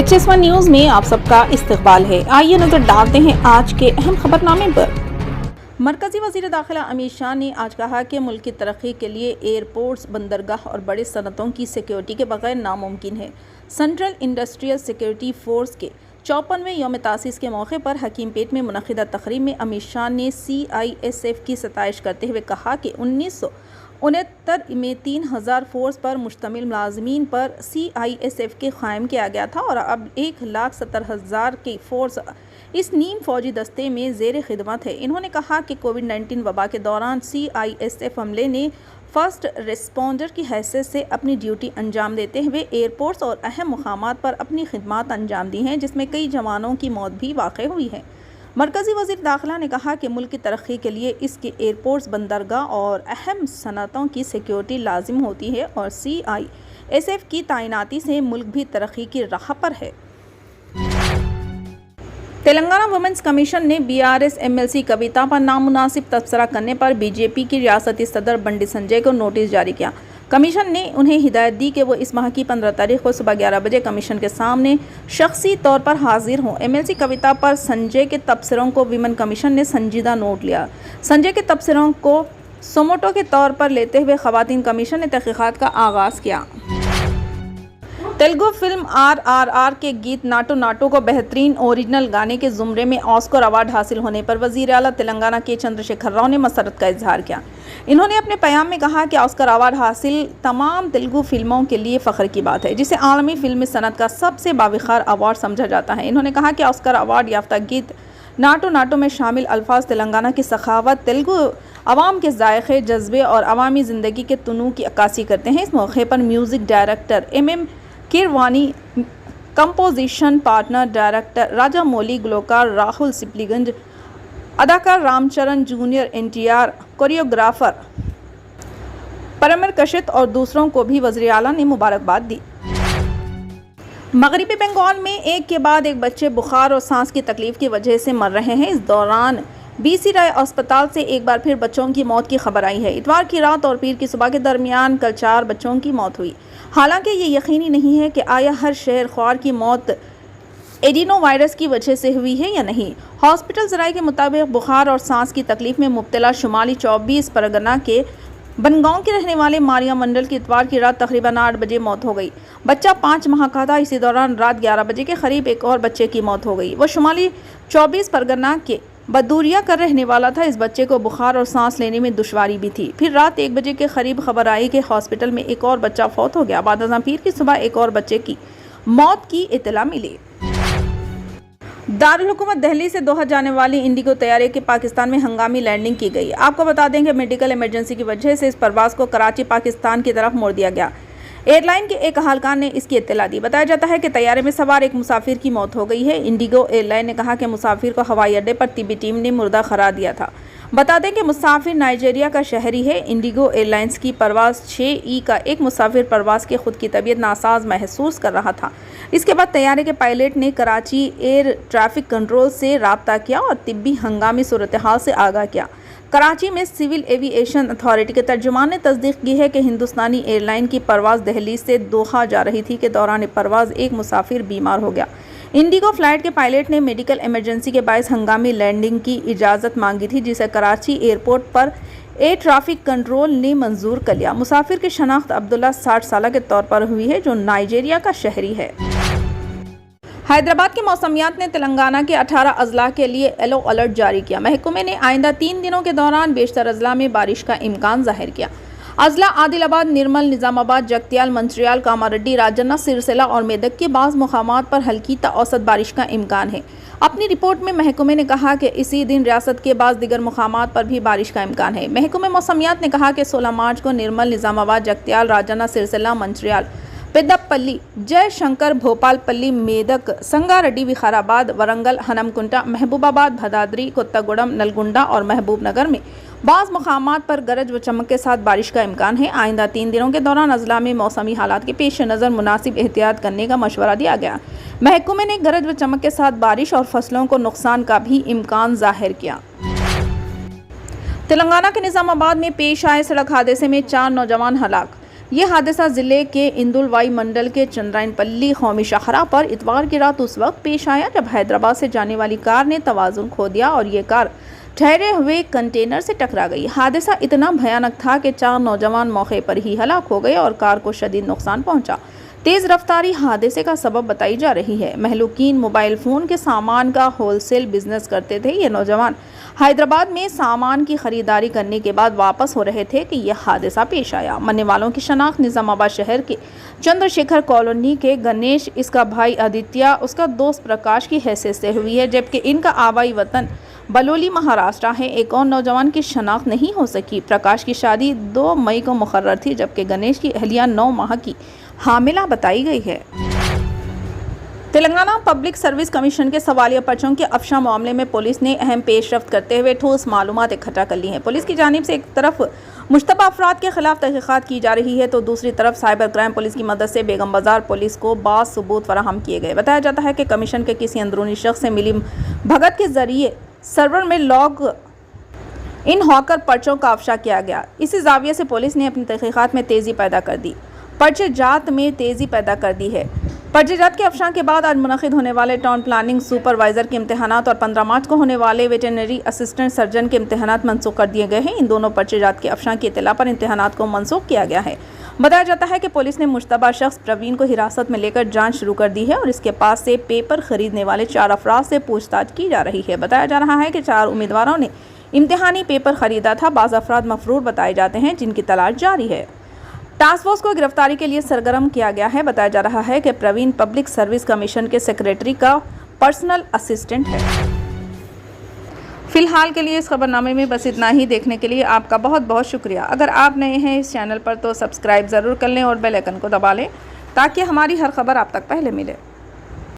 HS1 news में आप सबका इस्तकबाल है। आइए नजर डालते हैं आज के अहम खबरनामे पर। मरकजी वजीर दाखिला अमित शाह ने आज कहा कि मुल्क की तरक्की के लिए एयरपोर्ट्स, बंदरगाह और बड़े सनतों की सिक्योरिटी के बगैर नामुमकिन है। सेंट्रल इंडस्ट्रियल सिक्योरिटी फोर्स के 54वें यौम तासीस के मौके पर हकीमपेट में मुनक़िदा तकरीब में अमित शाह ने CISF की सताइश करते हुए कहा कि 1969 में 3000 फोर्स पर मुश्तमिल मुलाजमीन पर CISF के क़ायम किया गया था और अब 1,70,000 की फोर्स इस नीम फौजी दस्ते में ज़ेर खिदमत है। इन्होंने कहा कि कोविड-19 वबा के दौरान CISF अमले ने फर्स्ट रिस्पॉन्डर की हैसियत से अपनी ड्यूटी अंजाम देते हुए एयरपोर्ट्स और अहम मुकामात पर अपनी खिदमत अंजाम दी हैं, जिसमें कई जवानों की मौत भी वाक़ हुई है। मरकज़ी वज़ीर दाखिला ने कहा कि मुल्क की तरक्की के लिए इसके एयरपोर्ट्स, बंदरगाह और अहम सनतों की सिक्योरिटी लाजिम होती है और CISF की तैनाती से मुल्क भी तरक्की की राह पर है। तेलंगाना वुमेंस कमीशन ने BRS MLC कविता पर नामुनासिब तबसरा करने पर BJP की रियासती सदर बंडी संजय को नोटिस जारी किया। कमीशन ने उन्हें हिदायत दी कि वो इस माह की 15 तारीख को सुबह 11 बजे कमीशन के सामने शख्सी तौर पर हाजिर हों। MLC कविता पर संजय के तबसरों को विमेन कमीशन ने संजीदा नोट लिया। संजय के तबसरों को सोमोटो के तौर पर लेते हुए ख़वातीन कमीशन ने तहक़ीक़ात का आगाज़ किया। तेलुगु फिल्म RRR के गीत नाटो नाटो को बेहतरीन ओरिजिनल गाने के ज़ुमरे में ऑस्कर अवार्ड हासिल होने पर वज़ीर आला तेलंगाना के चंद्रशेखर राव ने मसरत का इजहार किया। इन्होंने अपने बयान में कहा कि ऑस्कर अवार्ड हासिल तमाम तेलुगु फिल्मों के लिए फ़ख्र की बात है, जिसे आलमी फिल्मी सनत का सबसे बावक़ार अवार्ड समझा जाता है। इन्होंने कहा कि ऑस्कर अवार्ड याफ्ता गीत नाटो नाटो में शामिल अल्फाज तेलंगाना की सखावत, तेलुगु अवाम के जायक़े, जज्बे और अवामी ज़िंदगी के तनू की अक्कासी करते हैं। इस मौके पर music director MM Keeravani, composition partner director Rajamouli, गुलकार राहुल सिपलीगंज, अदाकार रामचरण जूनियर NTR, कोरियोग्राफर परमर कशित और दूसरों को भी वज़ीर आला ने मुबारकबाद दी। मगरिबी बंगाल में एक के बाद एक बच्चे बुखार और सांस की तकलीफ की वजह से मर रहे हैं। इस दौरान BC राय अस्पताल से एक बार फिर बच्चों की मौत की खबर आई है। इतवार की रात और पीर की सुबह के दरमियान कल 4 बच्चों की मौत हुई। हालांकि ये यकीनी नहीं है कि आया हर शहर ख्वार की मौत एडिनो वायरस की वजह से हुई है या नहीं। हॉस्पिटल ज़राए के मुताबिक बुखार और सांस की तकलीफ में मुब्तला शुमाली 24 परगना के बनगांव के रहने वाले मारिया मंडल की इतवार की रात तकरीबन 8 बजे मौत हो गई। बच्चा 5 माह का था। इसी दौरान रात 11 बजे के करीब एक और बच्चे की मौत हो गई। वो शुमाली 24 परगना के बदूरिया का रहने वाला था। इस बच्चे को बुखार और सांस लेने में दुश्वारी भी थी। फिर रात 1 बजे के करीब खबर आई कि हॉस्पिटल में एक और बच्चा फौत हो गया। बाद पीर की सुबह एक और बच्चे की मौत की इतला मिली। दारुल हुकूमत दिल्ली से दोहा जाने वाली इंडिगो तैयारे की पाकिस्तान में हंगामी लैंडिंग की गई। आपको बता दें कि मेडिकल इमरजेंसी की वजह से इस परवाज़ को कराची पाकिस्तान की तरफ मोड़ दिया गया। एयरलाइन के एक अहलकार ने इसकी इत्तला दी। बताया जाता है कि तैयारे में सवार एक मुसाफिर की मौत हो गई है। इंडिगो एयरलाइन ने कहा कि मुसाफिर को हवाई अड्डे पर तिब्बी टीम ने मुर्दा करार दिया था। बता दें कि मुसाफिर नाइजीरिया का शहरी है। इंडिगो एयरलाइंस की परवाज़ 6E का एक मुसाफिर परवाज़ के खुद की तबीयत नासाज महसूस कर रहा था। इसके बाद तैयारे के पायलट ने कराची एयर ट्रैफिक कंट्रोल से रब्ता किया और तिब्बी हंगामी सूरत हाल से आगाह किया। कराची में सिविल एविएशन अथॉरिटी के तर्जुमान ने तस्दीक की है कि हिंदुस्तानी एयरलाइन की परवाज़ दिल्ली से दोहा जा रही थी कि दौरान परवाज़ एक मुसाफिर बीमार हो गया। इंडिगो फ्लाइट के पायलट ने मेडिकल इमरजेंसी के बायस हंगामी लैंडिंग की इजाज़त मांगी थी, जिसे कराची एयरपोर्ट पर एयर ट्रैफिक कंट्रोल ने मंजूर कर लिया। मुसाफिर की शनाख्त अब्दुल्ला 60 साल के तौर पर हुई है, जो नाइजीरिया का शहरी है। हैदराबाद की मौसमियात ने तेलंगाना के 18 अजला के लिए येलो अलर्ट जारी किया। महकमे ने आइंदा 3 दिनों के दौरान बेशतर अजला में बारिश का इम्कान जाहिर किया। अजला आदिलाबाद, निर्मल, निज़ामाबाद, जगतियाल, मंचिर्याल, कामारेड्डी, राजन्ना, सिरसिला और मेदक के बाज़ मुकामात पर हल्की ता औसत बारिश का इम्कान है। अपनी रिपोर्ट में महकमे ने कहा कि इसी दिन रियासत के बाज़ दिगर मुकामात पर भी बारिश का इम्कान है। महकमे मौसमियात ने कहा कि 16 मार्च को निर्मल, निज़ामाबाद, जगतियाल, राजन्ना, सिरसिला, मंचिर्याल, पेद्दपल्ली, जयशंकर, भोपालपल्ली, मेदक, संगारेड्डी, विकाराबाद, वरंगल, हनमकुंटा, महबूबाबाद, भदाद्री, कोत्तागुडम, नलगुंडा और महबूब नगर में बाज़ मुकामात पर गरज व चमक के साथ बारिश का इम्कान है। आइंदा 3 दिनों के दौरान अजला में मौसमी हालात के पेश नज़र मुनासिब एहतियात करने का मशवरा दिया गया। महकमे ने गरज व चमक के साथ बारिश और फसलों को नुकसान का भी इम्कान जाहिर किया। तेलंगाना के निज़ामाबाद में पेश आए सड़क हादसे में 4 नौजवान हलाक। ये हादसा जिले के इंदुलवाई मंडल के चंद्रायनपल्ली कौमी शाहरा पर इतवार की रात उस वक्त पेश आया जब हैदराबाद से जाने वाली कार ने तवाज़ुन खो दिया और ये कार ठहरे हुए कंटेनर से टकरा गई। हादसा इतना भयानक था कि 4 नौजवान मौके पर ही हलाक हो गए और कार को शदीद नुकसान पहुंचा। तेज़ रफ्तारी हादसे का सबब बताई जा रही है। महलूकीन मोबाइल फ़ोन के सामान का होलसेल बिजनेस करते थे। ये नौजवान हैदराबाद में सामान की खरीदारी करने के बाद वापस हो रहे थे कि यह हादसा पेश आया। मरने वालों की शनाख्त निज़ामाबाद शहर के चंद्रशेखर कॉलोनी के गणेश, इसका भाई आदित्य, उसका दोस्त प्रकाश की हैसियत से हुई है, जबकि इनका आबाई वतन बलोली महाराष्ट्र है। एक और नौजवान की शनाख्त नहीं हो सकी। प्रकाश की शादी 2 मई को मुकर्रर थी, जबकि गणेश की अहलिया 9 माह की हामिला बताई गई है। तेलंगाना पब्लिक सर्विस कमीशन के सवालिया पर्चों के अफशा मामले में पुलिस ने अहम पेशरफ्त करते हुए ठोस मालूमात इकट्ठा कर ली हैं। पुलिस की जानिब से एक तरफ मुश्तबा अफराद के खिलाफ तहकीकात की जा रही है तो दूसरी तरफ साइबर क्राइम पुलिस की मदद से बेगम बाजार पुलिस को बाज़ सबूत फराहम किए गए। बताया जाता है कि कमीशन के किसी अंदरूनी शख्स से मिली भगत के जरिए सर्वर में लॉग इन होकर पर्चों का अफशा किया गया। इसी जाविये से पुलिस ने अपनी तहकीकात में तेज़ी पैदा कर दी, पर्चे जात में तेज़ी पैदा कर दी है। पर्चे जात के अफशा के बाद आज मुनक़िद होने वाले टाउन प्लानिंग सुपरवाइज़र के इम्तहानात और 15 मार्च को होने वाले वेटरनरी असिस्टेंट सर्जन के इम्तहानात मनसूख कर दिए गए हैं। इन दोनों पर्चे जात के अफशा की इत्तला पर इम्तहानात को मनसूख किया गया है। बताया जाता है कि पुलिस ने मुश्तबा शख्स प्रवीण को हिरासत में लेकर जांच शुरू कर दी है और इसके पास से पेपर खरीदने वाले 4 अफराद से पूछताछ की जा रही है। बताया जा रहा है कि 4 उम्मीदवारों ने इम्तिहानी पेपर खरीदा था। बाज़ अफराद मफरूर बताए जाते हैं जिनकी तलाश जारी है। टास्क फोर्स को गिरफ्तारी के लिए सरगर्म किया गया है। बताया जा रहा है कि प्रवीण पब्लिक सर्विस कमीशन के सेक्रेटरी का पर्सनल असिस्टेंट है। फिलहाल के लिए इस खबरनामे में बस इतना ही। देखने के लिए आपका बहुत बहुत शुक्रिया। अगर आप नए हैं इस चैनल पर तो सब्सक्राइब ज़रूर कर लें और बेल आइकन को दबा लें ताकि हमारी हर खबर आप तक पहले मिले।